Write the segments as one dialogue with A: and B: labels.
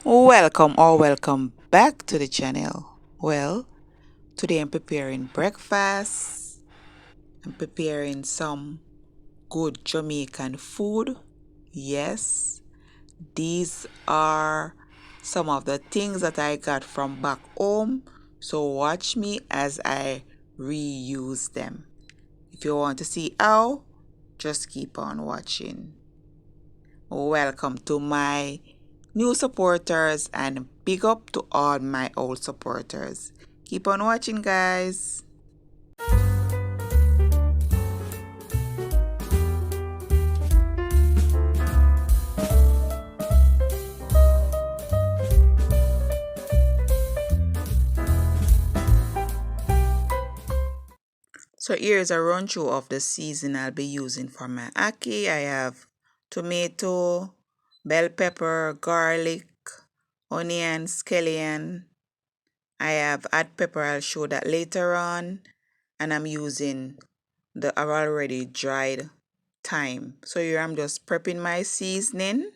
A: Welcome back to the channel. Well, today I'm preparing breakfast. I'm preparing some good Jamaican food. Yes, these are some of the things that I got from back home. So watch me as I reuse them. If you want to see how, just keep on watching. Welcome to my new supporters and big up to all my old supporters. Keep on watching, guys. So here's a run through of the season I'll be using for my ackee. I have tomato, bell pepper, garlic, onion, scallion. I have add pepper, I'll show that later on. And I'm using the already dried thyme. So here I'm just prepping my seasoning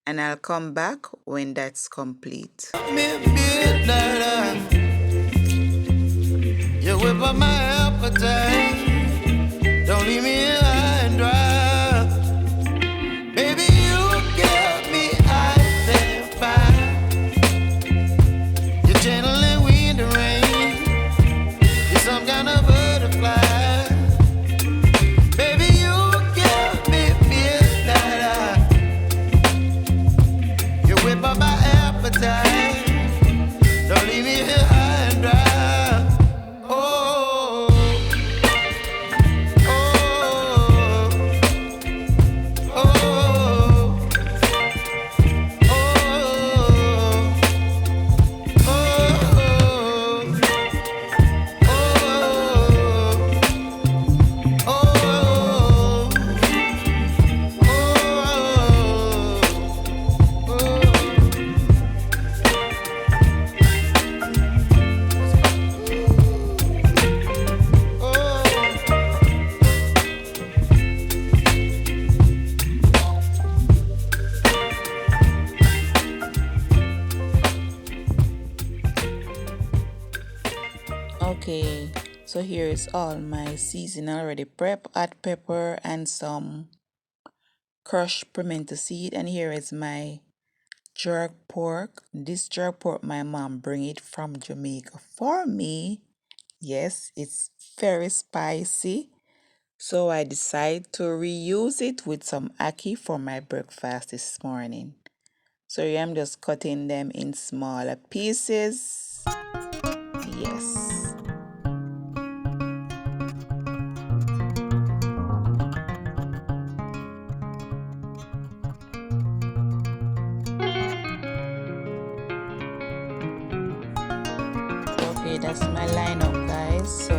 A: and I'll come back when that's complete. Midnight, you whip up my appetite. Don't leave me high and dry. Baby, you get me ice and fire. You're channeling wind and rain. You're some kind of butterfly. Baby, you give me midnight. You whip up my appetite. Don't leave me here high and dry. Oh, oh, oh, oh, Okay, so here is all my season already prep. Add pepper and some crushed pimento seed, and here is my jerk pork. This jerk pork, my mom bring it from Jamaica for me. Yes, it's very spicy. So I decided to reuse it with some ackee for my breakfast this morning. So here I'm just cutting them in smaller pieces. Yes. Okay, that's my lineup, guys. So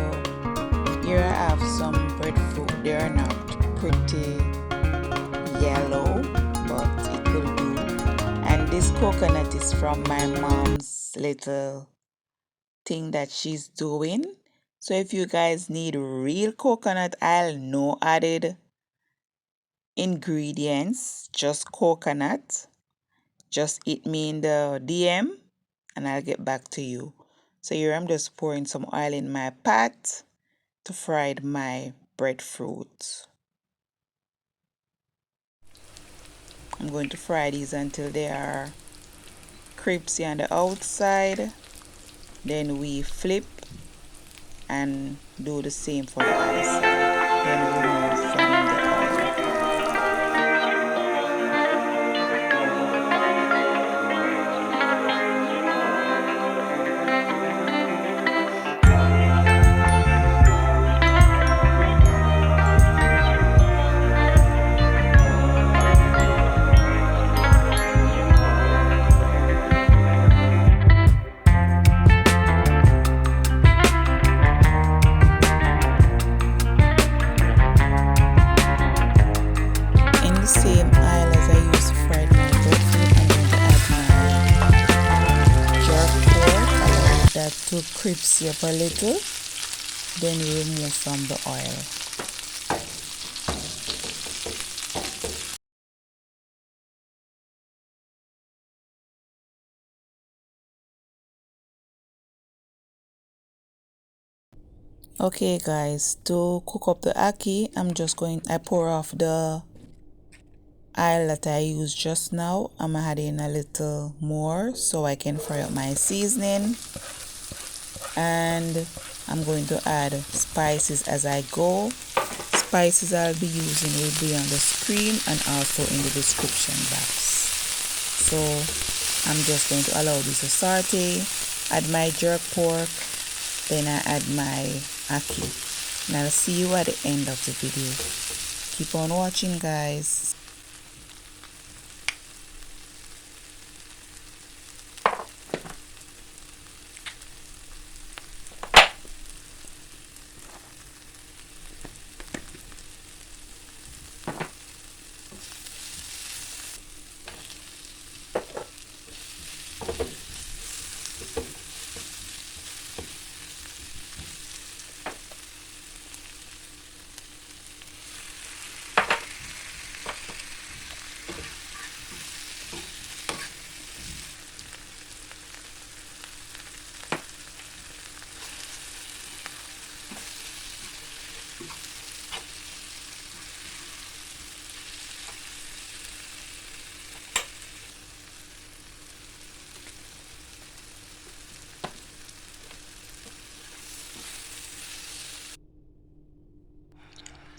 A: here I have some breadfruit. They are not pretty yellow, but it will do. And this coconut is from my mom's little thing that she's doing. So if you guys need real coconut, I'll no added ingredients, just coconut. Just hit me in the DM and I'll get back to you. So here I'm just pouring some oil in my pot to fry my breadfruit. I'm going to fry these until they are crispy on the outside. Then we flip and do the same for the other side. Then remove from the oil. Same oil as I used to fry my breadfruit, I'm going to add my jerk pork, allow that to crispy up a little, then remove from the oil. Okay guys, to cook up the ackee, I pour off the oil that I used just now. I'm adding a little more so I can fry up my seasoning, and I'm going to add spices as I go. Spices I'll be using will be on the screen and also in the description box. So I'm just going to allow this to saute, add my jerk pork, then I add my ackee. And I'll see you at the end of the video. Keep on watching guys.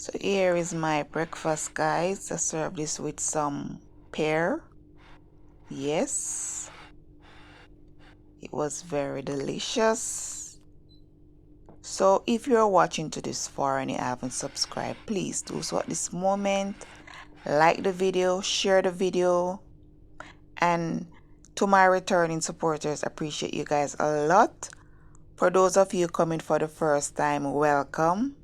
A: So here is my breakfast guys. I serve this with some pear. Yes, it was very delicious. So if you're watching to this far and you haven't subscribed, please do so at this moment. Like the video, share the video, and to my returning supporters, appreciate you guys a lot. For those of you coming for the first time, welcome.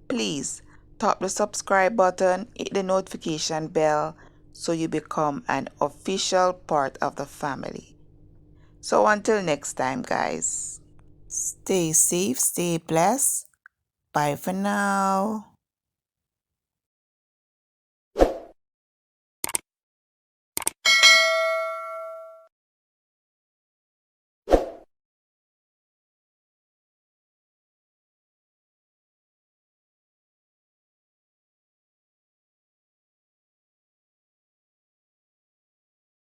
A: Please tap the subscribe button, hit the notification bell so you become an official part of the family. So until next time guys, stay safe, stay blessed. Bye for now.